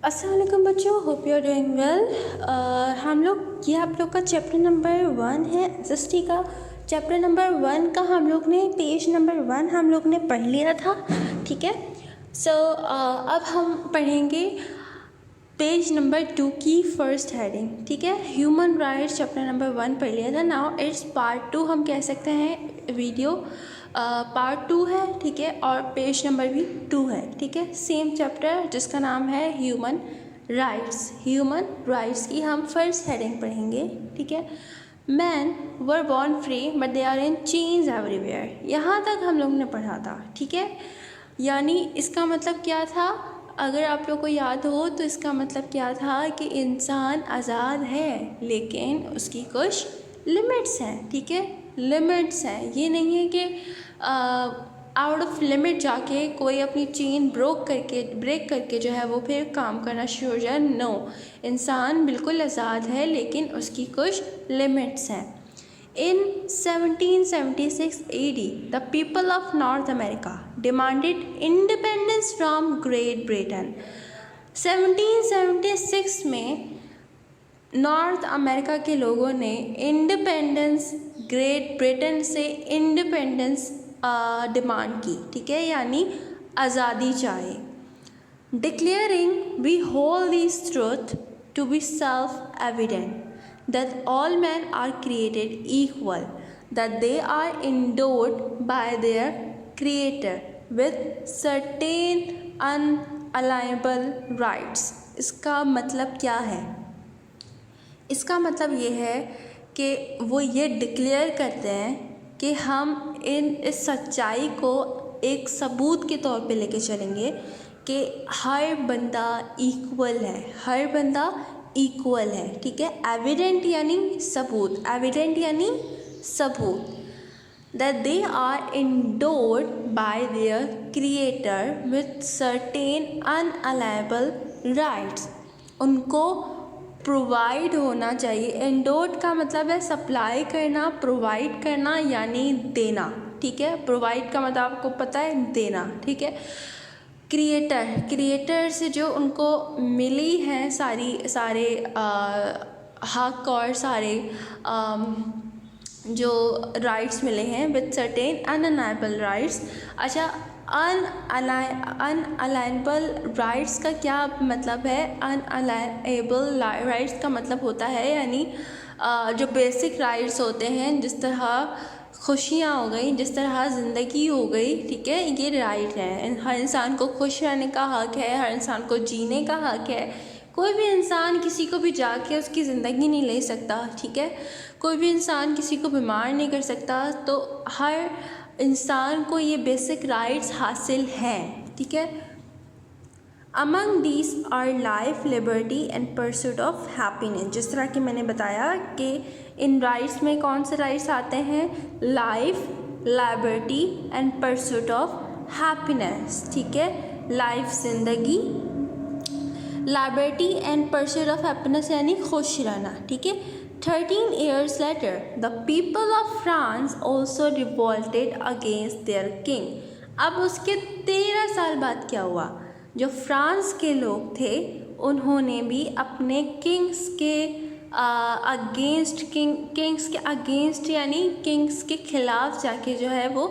अस्सलाम वालेकुम बच्चों, hope you are doing well. हम लोग ये आप लोग का चैप्टर नंबर 1 है एसएसटी का। चैप्टर नंबर 1 का हम लोग ने पेज नंबर 1 हम लोग ने पढ़ लिया था, ठीक है। अब हम पढ़ेंगे पेज नंबर 2 की फर्स्ट हेडिंग, ठीक है। ह्यूमन राइट्स चैप्टर नंबर 1 पढ़ लिया था। नाउ इट्स पार्ट 2 हम कह सकते हैं, वीडियो पार्ट 2 है, ठीक है। और पेज नंबर भी 2 है, ठीक है। सेम चैप्टर जिसका नाम है ह्यूमन राइट्स। ह्यूमन राइट्स की हम फर्स्ट हेडिंग पढ़ेंगे, ठीक है। Man were born free but they are in chains everywhere. यहाँ तक हम लोग ने पढ़ा था, ठीक है। यानी इसका मतलब क्या था, अगर आप लोग को याद हो तो इसका मतलब क्या था कि इंसान आज़ाद है लेकिन उसकी कुछ लिमिट्स हैं, ठीक है। लिमिट्स हैं, ये नहीं है कि आउट ऑफ लिमिट जाके कोई अपनी चेन ब्रेक करके जो है वो फिर काम करना शुरू हो जाए। नो, इंसान बिल्कुल आज़ाद है लेकिन उसकी कुछ लिमिट्स हैं। In 1776 AD, the people of North America demanded independence from Great Britain. 1776 में नॉर्थ अमेरिका के लोगों ने इंडिपेंडेंस, ग्रेट ब्रिटेन से इंडिपेंडेंस डिमांड की, ठीक है, यानी आज़ादी चाहे। Declaring we hold this truth to be self evident that all men are created equal, that they are endowed by their creator with certain unalienable rights। इसका मतलब क्या है? इसका मतलब ये है कि वो ये डिक्लेयर करते हैं कि हम इस सच्चाई को एक सबूत के तौर पे लेके चलेंगे कि हर बंदा इक्वल है, हर बंदा इक्वल है, ठीक है। एविडेंट यानी सबूत, एविडेंट यानी सबूत। That they are endowed by their creator with certain unalienable rights. उनको प्रोवाइड होना चाहिए। एंडोर्ड का मतलब है सप्लाई करना, प्रोवाइड करना यानी देना, ठीक है। प्रोवाइड का मतलब आपको पता है, देना, ठीक है। क्रिएटर से जो उनको मिली हैं सारे हक और सारे जो राइट्स मिले हैं विद सर्टेन अनअलाइनेबल राइट्स। अच्छा, अनअलाइनेबल राइट्स का क्या मतलब है? अनअलाइनेबल राइट्स का मतलब होता है यानी जो बेसिक राइट्स होते हैं, जिस तरह खुशियाँ हो गई, जिस तरह ज़िंदगी हो गई, ठीक है, ये राइट है। हर इंसान को खुश रहने का हक है, हर इंसान को जीने का हक है। कोई भी इंसान किसी को भी जाके उसकी ज़िंदगी नहीं ले सकता, ठीक है। कोई भी इंसान किसी को बीमार नहीं कर सकता। तो हर इंसान को ये बेसिक राइट्स हासिल हैं, ठीक है। Among these our life, liberty and pursuit of happiness. जिस तरह कि मैंने बताया कि इन राइट्स में कौन से राइट्स आते हैं? Life, liberty and pursuit of happiness, ठीक है। लाइफ ज़िंदगी, liberty and pursuit of happiness यानी खुश रहना, ठीक है। 13 years later, the people of France also revolted against their king। अब उसके 13 साल बाद क्या हुआ? जो फ्रांस के लोग थे उन्होंने भी अपने किंग्स के अगेंस्ट यानी किंग्स के ख़िलाफ़ जाके जो है वो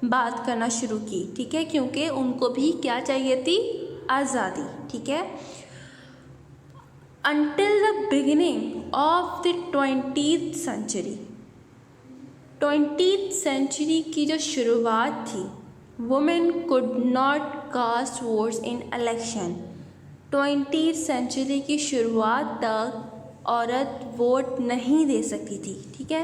बात करना शुरू की, ठीक है, क्योंकि उनको भी क्या चाहिए थी? आज़ादी, ठीक है। Until the beginning of the 20th century, 20th century की जो शुरुआत थी, women could not cast votes in election। 20th century की शुरुआत तक औरत वोट नहीं दे सकती थी, ठीक है।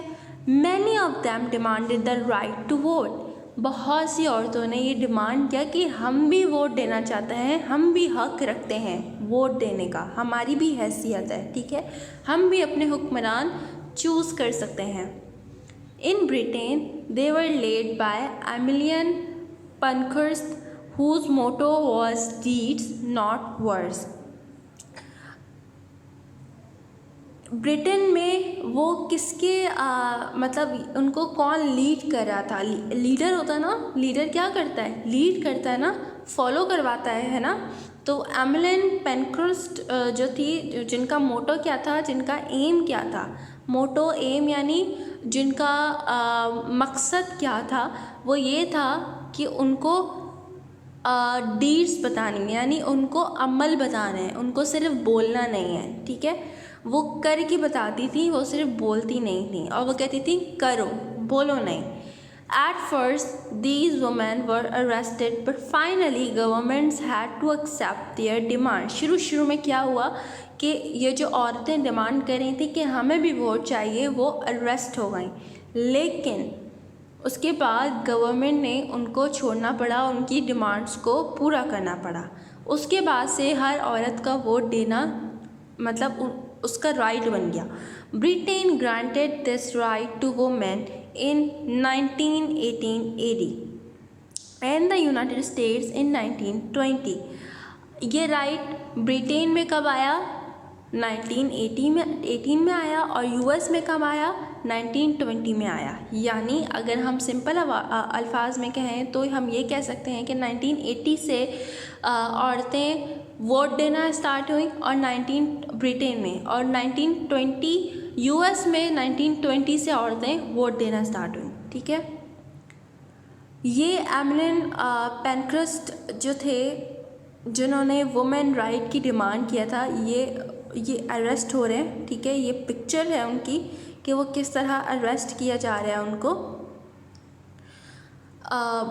Many of them demanded the right to vote। बहुत सी औरतों ने ये डिमांड किया कि हम भी वोट देना चाहते हैं, हम भी हक रखते हैं वोट देने का, हमारी भी हैसियत है, ठीक है, हम भी अपने हुक्मरान चूज़ कर सकते हैं। In Britain they were led by एमिलियन Pankhurst, whose motto was deeds not words। Britain में वो किसके मतलब उनको कौन लीड कर रहा था? लीडर होता ना, लीडर क्या करता है? लीड करता है ना, फॉलो करवाता है ना। तो एमिलिन पेनक्रोस्ट जो थी, जिनका मोटो क्या था, जिनका एम क्या था, मोटो एम यानी जिनका मकसद क्या था, वो ये था कि उनको डीड्स बतानी है, यानी उनको अमल बताना है, उनको सिर्फ बोलना नहीं है, ठीक है। वो करके बताती थी, वो सिर्फ बोलती नहीं थी, और वो कहती थी करो, बोलो नहीं। At first, these women were arrested, but finally governments had to accept their demand. शुरू में क्या हुआ कि ये जो औरतें डिमांड कर रही थी कि हमें भी वोट चाहिए, वो अरेस्ट हो गई, लेकिन उसके बाद गवर्नमेंट ने उनको छोड़ना पड़ा, उनकी डिमांड्स को पूरा करना पड़ा। उसके बाद से हर औरत का वोट देना मतलब उसका राइट बन गया। Britain granted this right to women in 1918 AD and the United States in 1920। ये राइट ब्रिटेन में कब आया? 1918 में आया, और यूएस में कब आया? 1920 में आया। यानी अगर हम सिंपल अल्फाज में कहें तो हम ये कह सकते हैं कि 1980 से औरतें वोट देना स्टार्ट हुई, और 19 ब्रिटेन में, और 1920 यूएस में 1920 से औरतें वोट देना स्टार्ट हुई, ठीक है। ये एमिलिन पेनक्रोस्ट जो थे, जिन्होंने वुमेन राइट की डिमांड किया था, ये अरेस्ट हो रहे हैं, ठीक है। ये पिक्चर है उनकी कि वो किस तरह अरेस्ट किया जा रहा है उनको।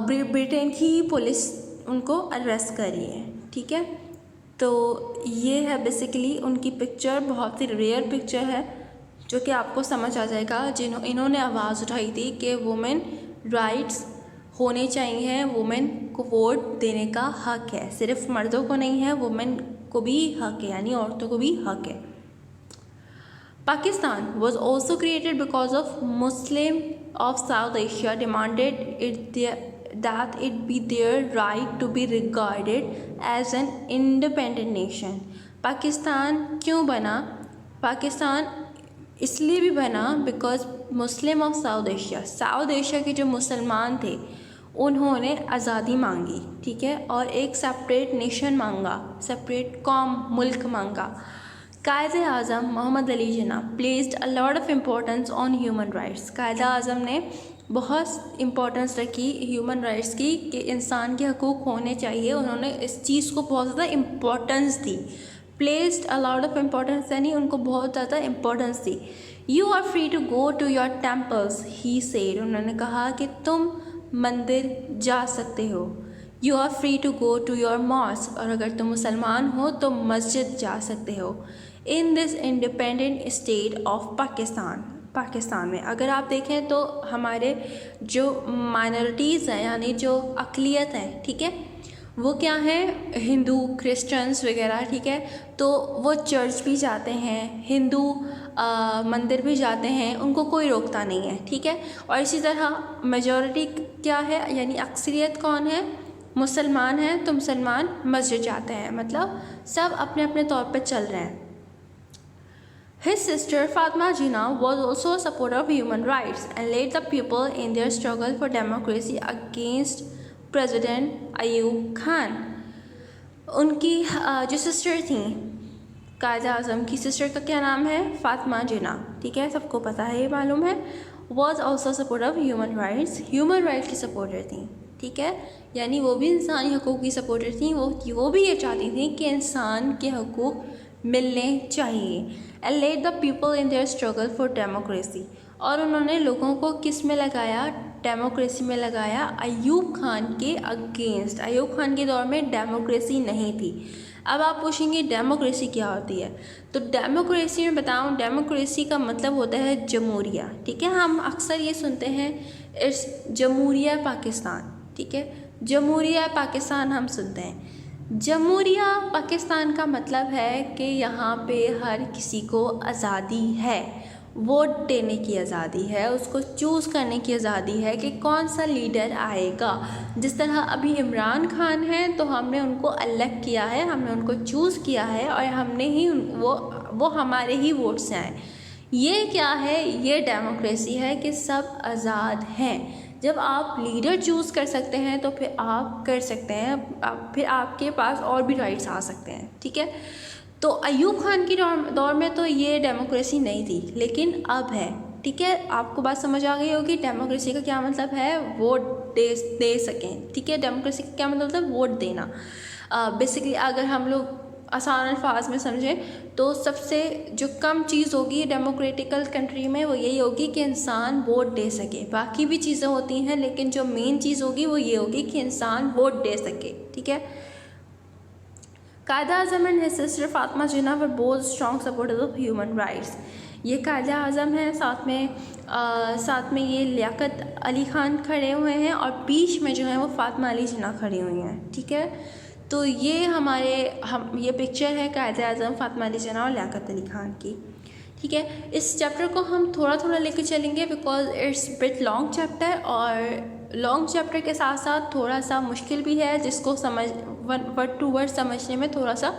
ब्रिटेन की पुलिस उनको अरेस्ट कर रही है, ठीक है। तो ये है बेसिकली उनकी पिक्चर, बहुत ही रेयर पिक्चर है जो कि आपको समझ आ जाएगा। इन्होंने आवाज़ उठाई थी कि वुमेन राइट्स होने चाहिए, वुमेन को वोट देने का हक है, सिर्फ मर्दों को नहीं है, वुमेन को भी हक है, यानी औरतों को भी हक है। Pakistan was also created because of Muslim of South Asia demanded that it be their right to be regarded as an independent nation। Pakistan क्यों बना? पाकिस्तान इसलिए भी बना because Muslim of south Asia के जो मुसलमान थे उन्होंने आज़ादी मांगी, ठीक है, और एक सेपरेट नेशन मांगा, सेपरेट कौम, मुल्क मांगा। Quaid-e Azam Mohammad Ali Jinnah placed a lot of importance on human rights. Quaid-e Azam ने बहुत इम्पोर्टेंस रखी ह्यूमन राइट्स की कि इंसान के हकूक़ होने चाहिए। उन्होंने इस चीज़ को बहुत ज़्यादा इम्पोर्टेंस दी। Placed a lot of importance यानी उनको बहुत ज़्यादा इम्पोर्टेंस दी। You are free to go to your temples he said. उन्होंने कहा कि तुम मंदिर जा सकते हो। You are free to go to your mosque, और अगर तुम मुसलमान हो तो मस्जिद जा सकते हो। In this independent state of Pakistan में अगर आप देखें तो हमारे जो माइनॉरिटीज़ हैं, यानी जो अक़लियत है, ठीक है, वो क्या है? हिंदू, क्रिश्चियंस वगैरह, ठीक है। तो वो चर्च भी जाते हैं, हिंदू मंदिर भी जाते हैं, उनको कोई रोकता नहीं है, ठीक है। और इसी तरह मेजॉरिटी क्या है, यानी अक्सरियत कौन है? मुसलमान हैं, तो मुसलमान मस्जिद जाते हैं, मतलब सब अपने अपने तौर पे चल रहे हैं। His sister Fatma Jinnah was also a supporter of human rights and led the people in their struggle for democracy against president Ayub Khan. उनकी जो सिस्टर थी, कायदे आज़म की सिस्टर का क्या नाम है? फातिमा जिन्ना, ठीक है, सबको पता है, ये मालूम है। Was also supporter of human rights की सपोर्टर थी, ठीक है, यानी वो भी इंसानी हकूक़ की सपोर्टर थी। वो भी ये चाहती थी कि इंसान के हकूक़ मिलने चाहिए। And led the people in their struggle for democracy, और उन्होंने लोगों को किस में लगाया? डेमोक्रेसी में लगाया, अयूब खान के अगेंस्ट। अयूब खान के दौर में डेमोक्रेसी नहीं थी। अब आप पूछेंगे डेमोक्रेसी क्या होती है? तो डेमोक्रेसी में बताऊं, डेमोक्रेसी का मतलब होता है जमहूरिया, ठीक है। हम अक्सर ये सुनते हैं इट्स जमहूरिया पाकिस्तान, ठीक है, जमहूरिया पाकिस्तान हम सुनते हैं। जमहूरिया पाकिस्तान का मतलब है कि यहाँ पे हर किसी को आज़ादी है, वोट देने की आज़ादी है, उसको चूज़ करने की आज़ादी है कि कौन सा लीडर आएगा। जिस तरह अभी इमरान खान हैं तो हमने उनको इलेक्ट किया है, हमने उनको चूज़ किया है, और हमने ही वो हमारे ही वोट से आए। ये क्या है? ये डेमोक्रेसी है कि सब आज़ाद हैं, जब आप लीडर चूज़ कर सकते हैं तो फिर आप कर सकते हैं, फिर आपके पास और भी राइट्स आ सकते हैं, ठीक है। तो अयूब खान की दौर में तो ये डेमोक्रेसी नहीं थी, लेकिन अब है, ठीक है। आपको बात समझ आ गई होगी डेमोक्रेसी का क्या मतलब है, वोट दे सकें, ठीक है। डेमोक्रेसी का क्या मतलब है, वोट देना। बेसिकली अगर हम लोग आसान अल्फाज में समझें तो सबसे जो कम चीज़ होगी डेमोक्रेटिकल कंट्री में वो यही होगी कि इंसान वोट दे सके। बाकी भी चीज़ें होती हैं, लेकिन जो मेन चीज़ होगी वो ये होगी कि इंसान वोट दे सके, ठीक है। Quaid-e Azam and his sister Fatima Jinnah were both strong supporters of human rights. ये कायदा आज़म है, साथ में ये लियाकत अली ख़ान खड़े हुए हैं और बीच में जो है वो फातिमा अली जिन्ना खड़ी हुई हैं, ठीक है। तो ये ये पिक्चर है कायदा आज़म, फातिमा अली जिन्ना और लियाकत अली ख़ान की, ठीक है। इस चैप्टर को हम थोड़ा थोड़ा लेकर चलेंगे because it's bit long chapter, और लॉन्ग चैप्टर के साथ साथ थोड़ा सा मुश्किल भी है, जिसको वर्ड टू वर्ड समझने में थोड़ा सा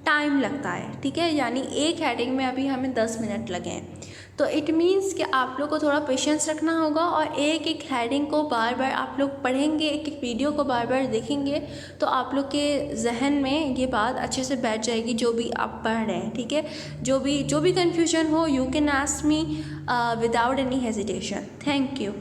टाइम लगता है, ठीक है। यानी एक हेडिंग में अभी हमें 10 मिनट लगे हैं, तो इट मीन्स कि आप लोग को थोड़ा पेशेंस रखना होगा और एक एक हेडिंग को बार बार आप लोग पढ़ेंगे, एक एक वीडियो को बार बार देखेंगे, तो आप लोग के जहन में ये बात अच्छे से बैठ जाएगी जो भी आप पढ़ रहे हैं, ठीक है। जो भी कन्फ्यूजन हो, you can ask me without any hesitation. Thank you.